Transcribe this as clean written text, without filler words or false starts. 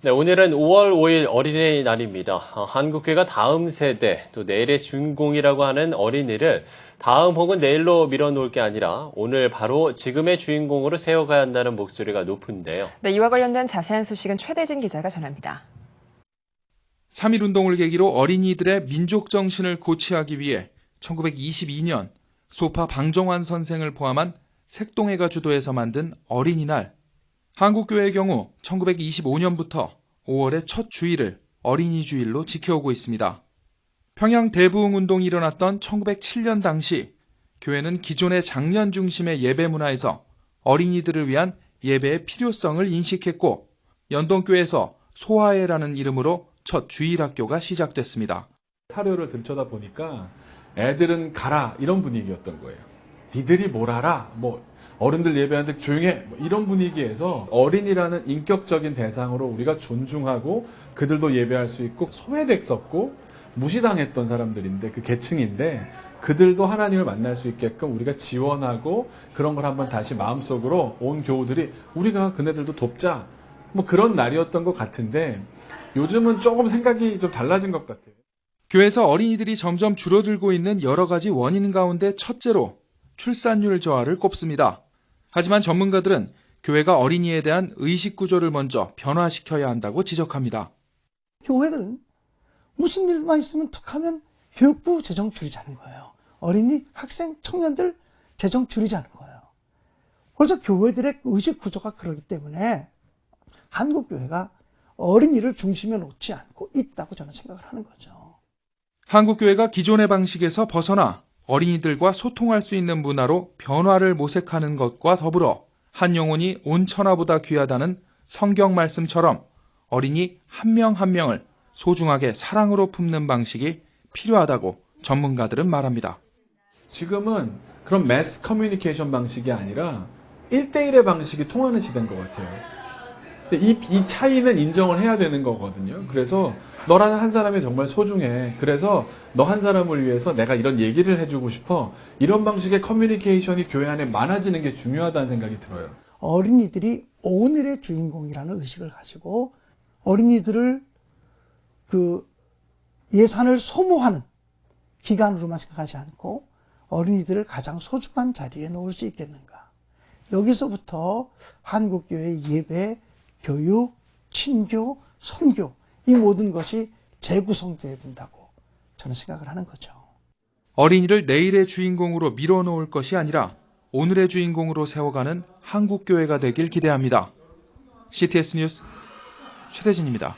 네, 오늘은 5월 5일 어린이날입니다. 한국교회가 다음 세대, 또 내일의 주인공이라고 하는 어린이를 다음 혹은 내일로 밀어놓을 게 아니라 오늘 바로 지금의 주인공으로 세워가야 한다는 목소리가 높은데요. 네, 이와 관련된 자세한 소식은 최대진 기자가 전합니다. 3.1운동을 계기로 어린이들의 민족 정신을 고취하기 위해 1922년 소파 방정환 선생을 포함한 색동회가 주도해서 만든 어린이날. 한국교회의 경우 1925년부터 5월의 첫 주일을 어린이 주일로 지켜오고 있습니다. 평양 대부흥 운동이 일어났던 1907년 당시 교회는 기존의 장년 중심의 예배 문화에서 어린이들을 위한 예배의 필요성을 인식했고 연동교회에서 소아회라는 이름으로 첫 주일학교가 시작됐습니다. 사료를 들춰다 보니까 애들은 가라 이런 분위기였던 거예요. 니들이 뭘 알아? 어른들 예배하는데 조용해 이런 분위기에서 어린이라는 인격적인 대상으로 우리가 존중하고 그들도 예배할 수 있고 소외됐었고 무시당했던 사람들인데 그 계층인데 그들도 하나님을 만날 수 있게끔 우리가 지원하고 그런 걸 한번 다시 마음속으로 온 교우들이 우리가 그네들도 돕자 그런 날이었던 것 같은데 요즘은 조금 생각이 좀 달라진 것 같아요. 교회에서 어린이들이 점점 줄어들고 있는 여러 가지 원인 가운데 첫째로 출산율 저하를 꼽습니다. 하지만 전문가들은 교회가 어린이에 대한 의식 구조를 먼저 변화시켜야 한다고 지적합니다. 교회들은 무슨 일만 있으면 툭하면 교육부 재정 줄이자는 거예요. 어린이, 학생, 청년들 재정 줄이자는 거예요. 그래서 교회들의 의식 구조가 그러기 때문에 한국교회가 어린이를 중심에 놓지 않고 있다고 저는 생각을 하는 거죠. 한국교회가 기존의 방식에서 벗어나 어린이들과 소통할 수 있는 문화로 변화를 모색하는 것과 더불어 한 영혼이 온 천하보다 귀하다는 성경 말씀처럼 어린이 한 명 한 명을 소중하게 사랑으로 품는 방식이 필요하다고 전문가들은 말합니다. 지금은 그런 매스 커뮤니케이션 방식이 아니라 1대1의 방식이 통하는 시대인 것 같아요. 이 차이는 인정을 해야 되는 거거든요. 그래서 너라는 한 사람이 정말 소중해. 그래서 너 한 사람을 위해서 내가 이런 얘기를 해주고 싶어. 이런 방식의 커뮤니케이션이 교회 안에 많아지는 게 중요하다는 생각이 들어요. 어린이들이 오늘의 주인공이라는 의식을 가지고 어린이들을 그 예산을 소모하는 기간으로만 생각하지 않고 어린이들을 가장 소중한 자리에 놓을 수 있겠는가. 여기서부터 한국교회의 예배, 교육, 친교, 선교 이 모든 것이 재구성되어야 된다고 저는 생각을 하는 거죠. 어린이를 내일의 주인공으로 밀어놓을 것이 아니라 오늘의 주인공으로 세워가는 한국교회가 되길 기대합니다. CTS 뉴스 최대진입니다.